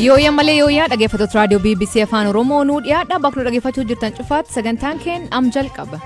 Yooyaa malee yooyaa dhaggeeffattoota raadiyoo BBC Afaan Oromoo nuu dhiyaadha bakka dhaggeeffachuu jirtan cufaatti sagantaan keenya am jalqaba.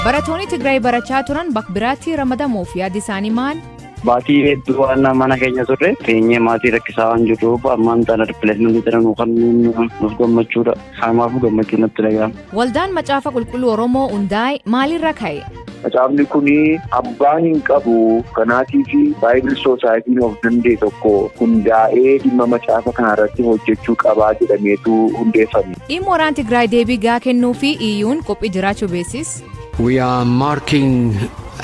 Barattoonni Tigraay barachaa turan bakka biraatti ramadamuuf yaaddi isaanii maal? Baatii hedduu waan mana keenya turre teenyee maatii rakkisaa waan jirruuf ammaan tana ripileesmentii jedhamu kan nuuf gammachuudha. Kanaafuu gammachuu natti dhaga'ama. Waldaan Macaafa Qulqulluu Oromoo hundaa'e maalirra ka'e? Macaafni kun abbaan hin qabu kanaatii fi Baayibili Soosaayitiin of danda'e tokko hundaa'ee dhimma macaafa kanarratti hojjechuu qabaa jedhameetu hundeeffame. Dhimma waraana Tigraay deebii gaa kennuu fi iyyuun qophii jiraachuu beesis. We are marking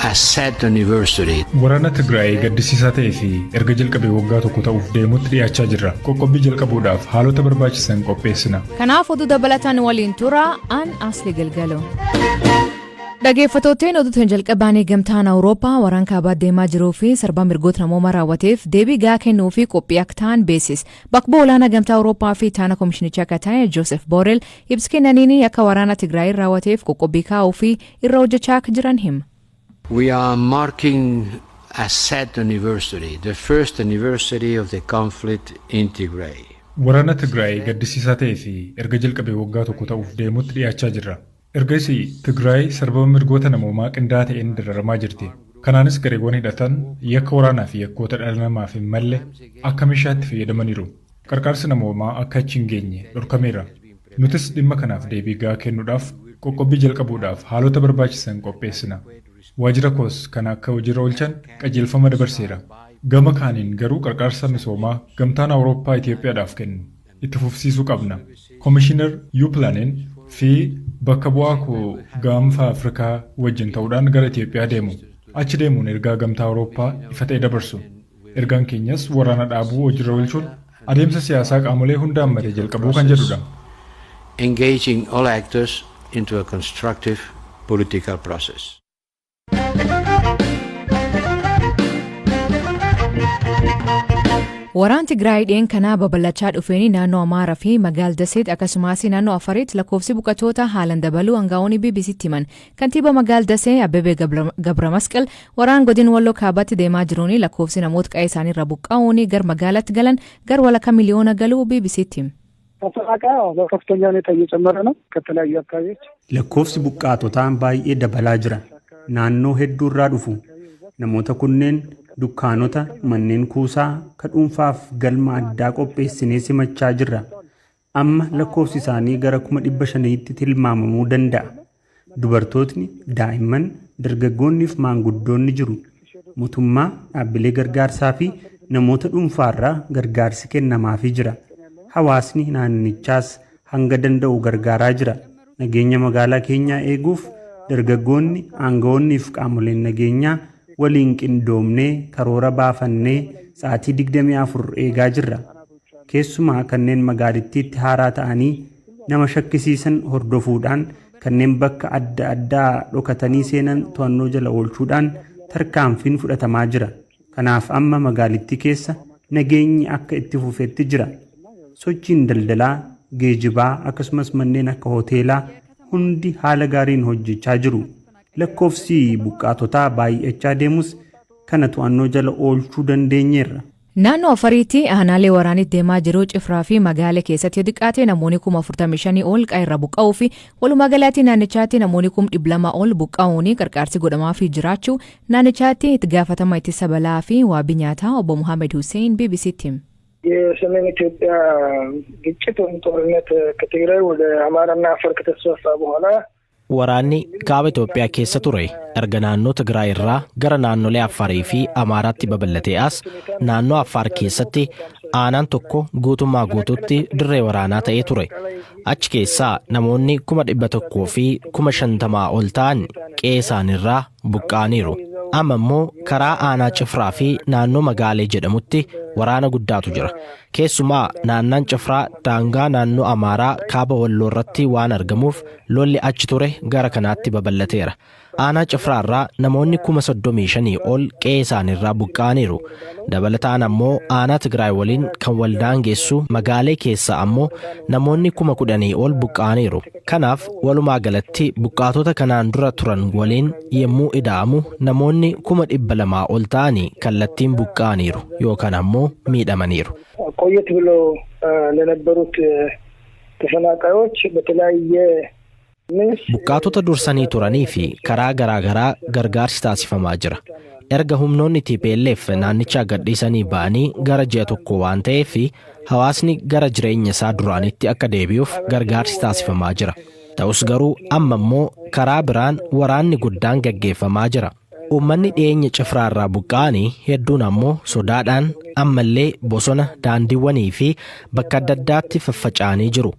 a sad anniversary. Waraana Tigraay gaddisiisaa ta'ee fi erga jalqabee waggaa tokko ta'uuf deemutti dhiyaachaa jirra. Qoqqobbii jalqabuudhaaf haalota barbaachisan qopheessina. Kanaaf oduu dabalataan waliin tura an asli galgaloo. Dhaggeeffattootni oduutiin jalqabanii gamtaan Awurooppaa waraana kaabaa deemaa jiruu fi sarbaa mirgoota namoomaa raawwateef deebii gaa kennuu fi qophii akka ta'an beesis. Bakka bu'aa olaanaa gamtaa Awurooppaa fi taana komishinichaa akka ta'e Joosef Boorel ibsa kennaniin akka waraana Tigraay raawwateef qoqqobbii kaa'uu fi irra hojjechaa akka jiran hima. We are marking a sad anniversary, the first anniversary of the conflict in Tigray. Waraana Tigraay gaddisiisaa ta'ee fi erga jalqabee waggaa tokko ta'uuf deemutti dhiyaachaa jirra. Ergasii Tigraay sarbama mirgoota namoomaa qindaa'aa ta'een dararamaa jirti. Kanaanis gareewwan hidhatan yakka waraanaa fi yakkoota dhala namaaf hin malle akka meeshaatti fayyadamaniiru. Qarqaarsi namoomaa akka achi hin geenye dhorkameera. Nutis dhimma kanaaf deebii gaa kennuudhaaf qoqqobbii jalqabuudhaaf haalota barbaachisan qopheessina. Waajjira koos kan akka hojiirra oolchan qajeelfama dabarseera. Gama kaaniin garuu qarqaarsa misoomaa gamtaan Awurooppaa Itoophiyaadhaaf kennu itti fufsiisuu qabna. Komishinar Yuupilaanen fi bakka bu'aa koo gaanfa Afrikaa wajjin ta'uudhaan gara Itoophiyaa deemu. Achi deemuun ergaa gamtaa Awurooppaa ifa ta'e dabarsu. Ergaan keenyas waraana dhaabuu hojiirra oolchuun adeemsa siyaasaa qaamolee hunda hammatee jalqabuu kan jedhudha. Engaging all actors into a constructive political process. Waraan Tigraay dhiyeen kanaa babal'achaa dhufeeni naannoo Amaaraa fi magaalaa Daseet akkasumas naannoo Afariitti lakkoofsi buqqatoota haalan dabaluu aangaa'onni BBC'tti himan. Kantiibaa magaalaa Dasee Abbebee Gabramasqal waraan godina Walloo kaabaatti deemaa jiruun lakkoofsi namoota qe'ee isaaniirra buqqa'uun gara magaalaatti galan gara walakkaa miliyoona galuu BBC'tti hima. በከፍተኛ ሁኔታ እየጨመረ ነው ከተለያዩ አካባቢዎች lakkoofsi buqqaatotaan baay'ee dabalaa jira naannoo hedduurraa dhufu namoota kunneen dukkaanota manneen kuusaa kadhuunfaaf galma addaa qopheessinee simachaa jirra amma lakkoofsi isaanii gara 500tti tilmaamamuu danda'a dubartootni daa'imman dargaggoonni fi maanguddoonni jiru mootummaa dhaabbilee gargaarsaa fi namoota dhuunfaarraa gargaarsi kennamaafii jira hawaasni naannichaas hanga danda'u gargaaraa jira nageenya magaalaa keenyaa eeguuf dargaggoonni aangawoonnii fi qaamoleen nageenyaa waliin qindoomnee karoora baafannee sa'aatii 24 eegaa jirra keessumaa kanneen magaalittiitti haaraa ta'anii nama shakkisiisan hordofuudhaan kanneen bakka adda addaa dhokatanii seenan to'annoo jala oolchuudhaan tarkaanfiin fudhatamaa jira kanaaf amma magaalittii keessa nageenyi akka itti fufetti jira sochiin daldalaa geejibaa akkasumas manneen akka hoteelaa hundi haala gaariin hojjechaa jiru lakkoofsi buqqaatotaa baay'achaa deemus kana to'annoo jala oolchuu dandeenyeerra. Naannoo Afariitti aanaalee waraanitti deemaa jiru Cifraa fi magaalaa keessatti yoo xiqqaate namoonni 45,000 ol qe'eerra buqqa'uu fi walumaa galaatti naannichaatti namoonni 200,000 ol buqqa'uun qarqaarsi godhamaa fi jiraachuu naannichaatti itti gaafatama ittisa balaa fi waabii nyaataa obbo Muhammad Hussein BBC'tti hima. የሰሜን ኢትዮጵያ ግጭት ወይም ጦርነት ከትግራይ ወደ አማራና አፋር ከተስፋፋ በኋላ waraanni kaaba Itoophiyaa keessa ture erga naannoo Tigraay irraa gara naannolee Affaarii fi Amaaraatti babal'atee as naannoo Affaar keessatti aanaan tokko guutummaa guutuutti dirree waraanaa ta'ee ture achi keessaa namoonni 100,000 fi 50,000 ol ta'an qe'ee isaaniirraa buqqa'aniiru amma immoo karaa aanaa Cifraa fi naannoo Magaalee jedhamutti waraana guddaatu jira keessumaa naannaan Cifraa daangaa naannoo Amaaraa kaaba Walloo irratti waan argamuuf lolli achi ture gara kanaatti babal'ateera aanaa Cifraarraa namoonni 35,000 ol qe'ee isaaniirraa buqqa'aniiru dabalataan ammoo aanaa Tigraay waliin kan waldaangeessu Magaalee keessa ammoo namoonni 10,000 ol buqqa'aniiru kanaaf walumaa galatti buqqaatota kanaan dura turan waliin yemmuu ida'amu namoonni 200,000 ol ta'anii kallattiin buqqa'aniiru yookaan ammoo miidhamaniiru. ቆየት ብሎ ለነበሩት ተፈናቃዮች በተለያየ buqqaatota dursanii turanii fi karaa garaagaraa gargaarsi taasifamaa jira. Erga humnoonni TPLF naannicha gadhiisanii ba'anii gara ji'a tokko waan ta'eef hawaasni gara jireenya isaa duraanitti akka deebi'uuf gargaarsi taasifamaa jira. Ta'us garuu amma immoo karaa biraan waraanni guddaan gaggeeffamaa jira. Uummanni dhiyeenya cifraarraa buqqa'anii hedduun ammoo sodaadhaan ammallee bosona, daandiiwwanii fi bakka adda addaatti faffaca'anii jiru.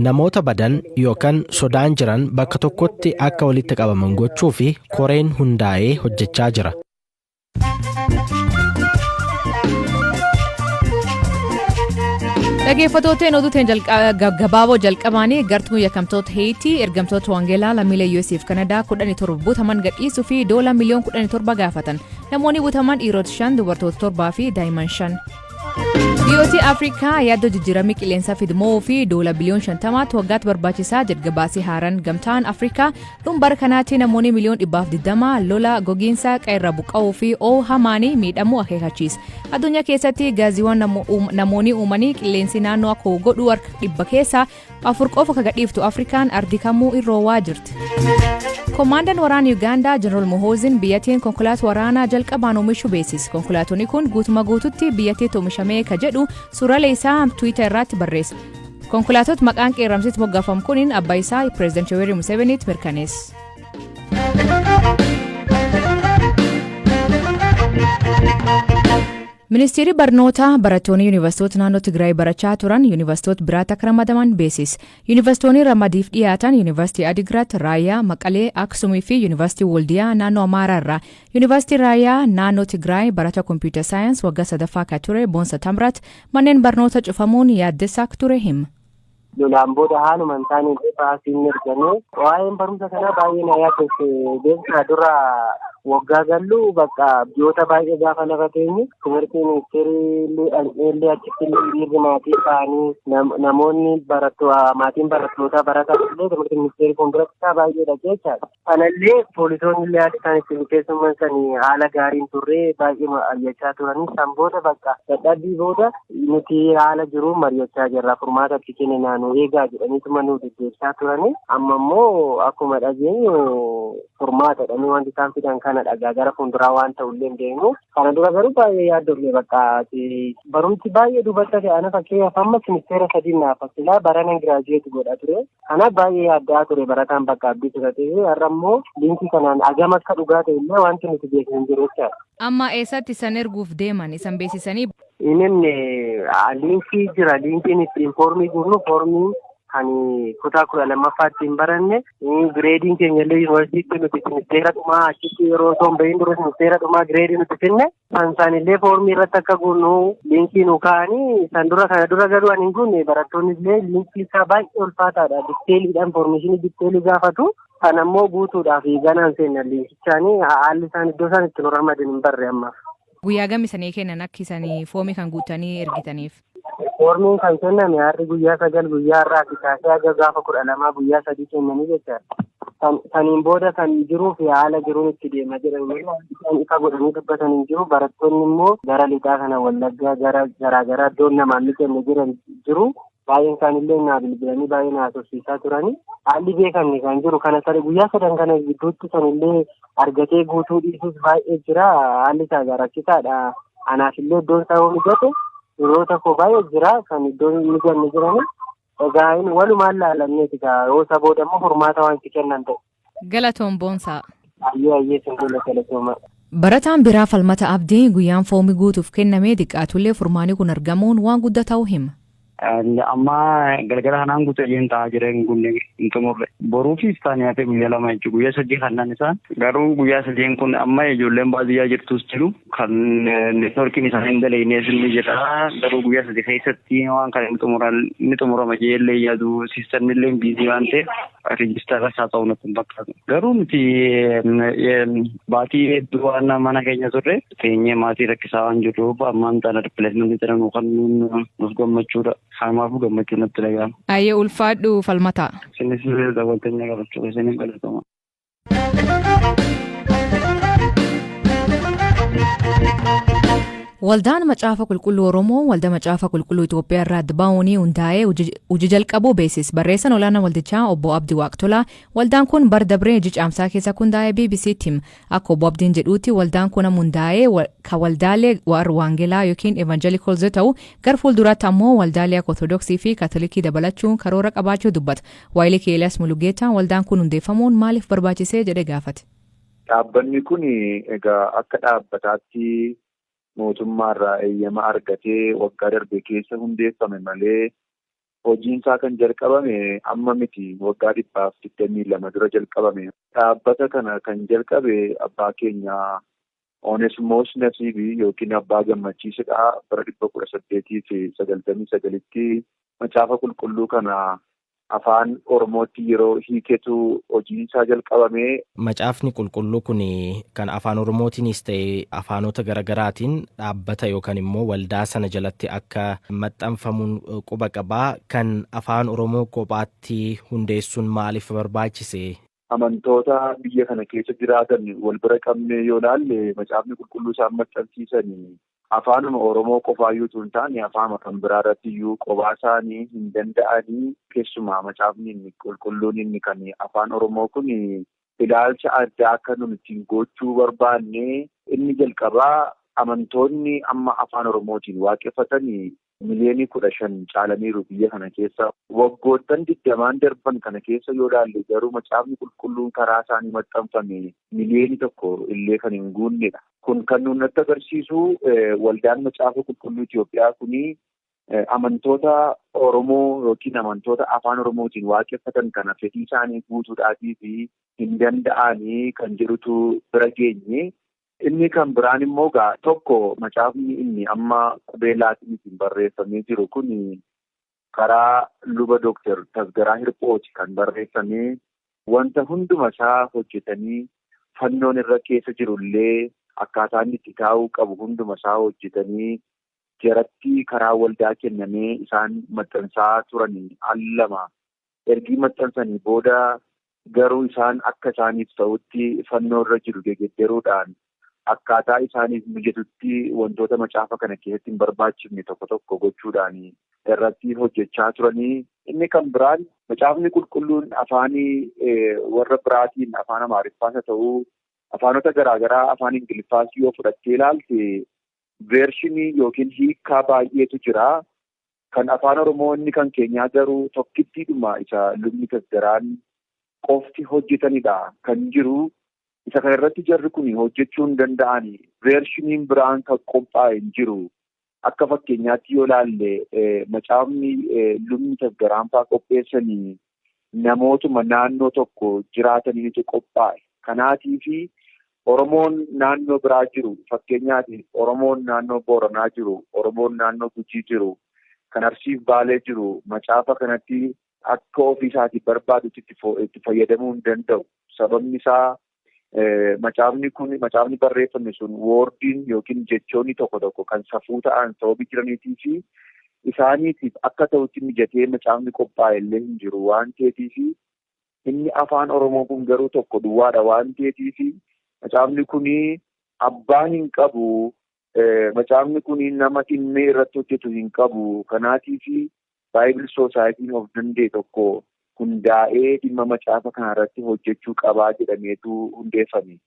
Namoota badan yookaan sodaan jiran bakka tokkotti akka walitti qabaman gochuu fi koreen hundaa'ee hojjechaa jira. Dhaggeeffattoota oduutiin gabaaboo jalqabaanii gartuu yakkamtoota Heetii ergamtoota Wangeelaa lammiilee USF Kanadaa 17 butaman gadhiisuu fi $17 miliyoona gaafatan. Namoonni butaman dhiirota 5, dubartoota 7 fi daa'imman 5. Biyyooti Afrikaa yaaddoo jijjiiramii qilleensaa fidmoo fi $50 biliyoona waggaatti barbaachisaa jedha gabaasii haaraan gamtaan Afrikaa dhumbar kanaatti namoonni miliyoona 120 lola gogiinsa qeerra buqqa'uu fi hamaanii miidhamuu akeekachiisa. Addunyaa keessatti gaaziiwwan namoonni uumanii qilleensi naannoo akka godhu harka 100 keessaa 4 qofa akka gadhiiftu Afrikaan ardikamuu irroowaa jirti. Komaandaan waraana Uganda Jeneraal Muhooziin biyyattiin konkolaataa waraanaa jalqabaan oomishuu beeksise. Konkolaatonni kun guutummaa guututti biyyattiitti oomishamee ka jedhu suuraalee isaa Twitter irratti barreesse. Konkolaatota maqaan qeerramsitti moggaafamu kuniin abbaa isaa Pireezidaantii Yoweri Museveniitti mirkaneesse. Ministeerri barnootaa barattoonni yuunivarsiitota naannoo Tigraay barachaa turan yuunivarsiitota biraatti akka ramadaman beeksise. Yuunivarsiitonni ramadiif dhiyaatan yuunivarsiitii Adigrat, Raayyaa, Maqalee, Aksumii fi yuunivarsiitii Woldiyaa naannoo Amaaraa irraa. Yuunivarsiitii Raayyaa naannoo Tigraay barata kompiitar saayins waggaa 3ffaa akka ture Boonsa Tamrat manneen barnoota cufamuun yaaddessaa akka ture hima. Lolaan booda haaluma hin taane baasiin ergame waa'een barumsa kanaa baay'ee na yaaddesse beeksisa dura waggaa gallu bakka biyyoota baay'ee gaafa lafa teenye timirtii ministeerii achitti dhiirri maatii ta'anii namoonni maatiin barattootaa baratan illee timirtii ministeerii fuulduratti isaa baay'eedha jechaadha. Kanallee poolisoonni illee haala isaan ittiin keessummeessanii haala gaariin turree baay'ee mari'achaa turanii san booda bakka dadhabbii booda nuti haala jiru mari'achaa jirra furmaata itti kennina nu eegaa jedhaniituma nu deddeebisaa turanii amma immoo akkuma dhageenyu furmaata jedhanii wanti isaan fidan kana dhagaa gara fuulduraa waan ta'ullee hin deemu kana dura garuu baay'ee yaaddofne bakka barumsi baay'ee dubbata ta'an fakkeenyaaf ammas ministeera sadii naafa silaa barana giraajuweeti godha ture kanaaf baay'ee yaaddaa ture barataan bakka abdii turatee har'a immoo liinkii kanaan agam akka dhugaa ta'e illee wanti nuti beeknu hin jiru jechaadha. Amma eessatti isan erguuf deeman isan beeksisanii? Inni liinkii jira liinkiin ittiin foormii guurnu foormii kan kutaa 12ffaatti hin baranne gireediin keenya illee yuunivarsiitii nuti ministeera dhumaa achitti yeroo osoo hin bahin dura ministeera dhumaa gireedii nuti finne san illee foormii irratti akka guunnu liinkii nu kaa'anii san dura kana dura garuu ani hin guunne barattoonni illee liinkii isaa baay'ee ulfaataadha dikteeliidhaan foormeeshinii dikteelii gaafatu kan ammoo guutuudhaaf ganaan seenan liinkichaanii haalli isaan iddoo isaan itti nu ramadan hin barre ammaaf. Guyyaa gammisanii kennan akka isanii foomii kan guutanii ergitaniif. Foormiin kan kenname har'i guyyaa 9 guyyaa irraa kaasee haga gaafa 12 guyyaa 3 kennanii jechaadha. Saniin booda kan jiruu fi haala jiruun itti deema jedhanii ifa godhanii dubbatan hin jiru barattoonni immoo gara lixaa kana wallaggaa garaa iddoon namaan kenne jiran jiru. Baay'een isaanillee naa bilbilanii baay'ee na haasofsiisaa turanii haalli beekamne kan jiru kana guyyaa 3 kana gidduutti sanillee argatee guutuu dhiisuus baay'ee jira haalli isaa rakkisaadha. Anaafillee iddoon isaa mijate yeroo tokko baay'ee jira kan iddoon mijanne jiranii egaa walumaan laalanneeti yoo isa booda immoo furmaata waan itti kennan ta'e. Galatoon Boonsaa. Ayyee singola galatooma. Barataan biraa falmata abdii guyyaan foomii guutuuf kennamee xiqqaatullee furmaanni kun argamuun waan guddaa ta'uu hima. Amma galgala kanaan guutuu ijoolleen taa'aa jiran kun hin xumurre. Boruufis taanee hafe guyyaa 2 jechuudha. Guyyaa 3 kannaan isaan. Garuu guyyaa 3 kun amma ijoolleen baadiyyaa jirtus jiru. Kan neetworkiin isaanii hin daleeynees ni jira. Garuu guyyaa 3 keessatti waan kana ni xumurama jeellee yaadu siistemillee biizii waan ta'eef rijistaara isaa ta'uu natti hin fakkaatu. Garuu nuti baatii hedduu waan mana keenya turre teenyee maatii rakkisaa waan jirruuf ammaan tana ripileesmentii jedhamu kan nuuf gammachuudha. Kanaafuu gammachuu natti dhaga'ama. Ayyee ulfaadhu falmataa. Isinis daawwatanii qabachuu isiniin galatama. Waldaan Macaafa Qulqulluu Oromoo waldaa Macaafa Qulqulluu Itoophiyaa irraa adda bahuunii hundaa'ee hojii jalqabuu beeksise. Barreessaan olaanaa waldichaa obbo Abdii Waaqtolaa waldaan kun bara dabree hojii caamsaa keessa hundaa'ee BBC'tti hima. Akka obbo Abdiin jedhuutti waldaan kun hundaa'ee kan waldaalee Waangelaa yookiin Evangelicals ta'u gara fuulduraatti ammoo waldaalee Ortodoksii fi Kaatolikii dabalachuun karoora qabaachuu dubbata. Waayilee Keeliyaas Mulugeetaa waldaan kun hundeeffamuun maaliif barbaachisee jedhee gaafate. Dhaabbanni kun egaa akka dhaabbataatti mootummaarraa eeyyama argatee waggaa darbe keessa hundeeffame malee hojiinsaa kan jalqabame amma miti waggaa 122 dura jalqabame. Dhaabbata kana kan jalqabe abbaa keenya Onesimoos Nasiibii yookiin abbaa gammachiisidha. Bara 1899tti macaafa qulqulluu kana afaan Oromootti yeroo hiiketu hojiinsaa jalqabame. Macaafni qulqulluu kun kan afaan Oromootiinis ta'e afaanota garaagaraatiin dhaabbata yookaan immoo waldaa sana jalatti akka maxxanfamuun quba qabaa. Kan afaan Oromoo kophaatti hundeessuun maaliif barbaachise? Amantoota biyya kana keessa jiraatan wal bira qabnee yoo ilaalle macaafni qulqulluu isaan maxxansiisanii afaanuma Oromoo qofaayyuu tun taane afaanuma kan biraa irratti iyyuu qophaa isaanii hin danda'anii. Keessumaa macaafni inni qulqulluun inni kan afaan Oromoo kun ilaalcha addaa akka nuti ittiin gochuu barbaanne inni jalqabaa amantoonni amma afaan Oromootiin waaqeffatanii miliyoonii 15 caalaniiru biyya kana keessa. Waggoottan 20 darban kana keessa yoo ilaalle garuu macaafni qulqulluun karaa isaanii maxxanfame miliyoonii 1 illee kan hin guunnedha. Kun kan nuti natti agarsiisu waldaan macaafa qulqulluu Itoophiyaa kuni amantoota Oromoo yookiin amantoota afaan Oromootiin waaqeffatan kana fedhii isaanii guutuudhaatii fi hin danda'anii kan jedhutu bira geenye. Inni kan biraan immoo tokko macaafni inni amma qubee Laatiniitiin barreeffamee jiru kun karaa luba Dooktar Tasgaraa Hirphooti kan barreeffamee wanta hunduma isaa hojjetanii fannoon irra keessa jirullee akkaataan itti taa'uu qabu hunduma isaa hojjetanii jaratti karaa waldaa kennamee isaan maxxansaa turanii al-2 ergi maxxansanii booda garuu isaan akka isaaniif ta'utti fannoo irra jiru geggeessuudhaan akkaataa isaaniif mijatutti wantoota macaafa kana keessatti hin barbaachifne tokko gochuudhaan irratti hojjechaa turanii. Inni kan biraan macaafni qulqulluun afaanii warra biraatiin afaan Amaariffaas haa ta'u afaanota garaagaraa afaan Ingiliffaas yoo fudhattee ilaalte veershinii yookiin hiikkaa baay'eetu jira. Kan afaan Oromoo inni kan keenyaa garuu tokkittiidhuma isa lubni Tasgaraan qofti hojjetanidha kan jiru. Isa kana irratti jarri kun hojjechuu hin danda'ani. Veershiniin biraan kan qophaa'e hin jiru. Akka fakkeenyaatti yoo ilaalle macaafni lubni Tasgaraan fa'aa qopheessanii namootuma naannoo tokko jiraataniitu qophaa'e. Kanaatiifi Oromoon naannoo biraa jiru fakkeenyaaf Oromoon naannoo Booranaa jiru, Oromoon naannoo Gujii jiru, kan Arsiif Baalee jiru macaafa kanatti akka ofiisaatii barbaadutti itti fayyadamuu hin danda'u. Sababni isaa macaafni barreeffame sun woordiin yookiin jechoonni tokko kan safuu ta'an sababii jiraniitii fi isaaniitiif akka ta'utti mijatee macaafni qophaa'e illee hin jiru waan ta'eetiif inni afaan Oromoo kun garuu tokko duwwaadha waan ta'eetiif macaafni kun abbaan hin qabu. Macaafni kun nama dhimmee irratti hojjetu hin qabu. Kanaatiif Bible Society of Dandee tokko hundaa'ee dhimma macaafa kanarratti hojjechuu qabaa jedhameetu hundeeffame.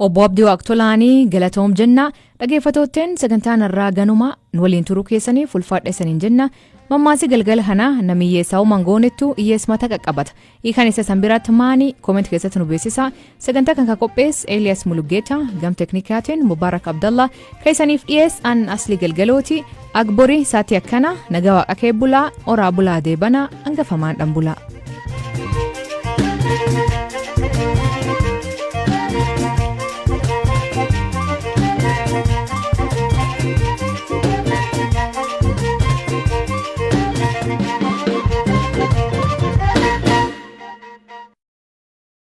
Obbo Abdii Waaqtolaanii galatoom jenna. Dhaggeeffattootteen sagantaan irraa ganuma waliin turuu keessaniif ulfaadheessaniin jenna. Mammaasii galgala kanaa namiyyeessaa'uu mangoonettu hiyyeessumata qaqqabata. Hiikaan isa san biraatti maani kooment keessatti nu beeksisa. Sagantaa kan qopheesse Eeliyaas Mulugeetaa gam teknikaatiin Mubaarak Abdallah keessaniif dhiyeess an asli galgalooti. Agborii saatii akkana nagaa waaqa kee bulaa oraa bulaa deebanaa hangafamaan dhan bulaa.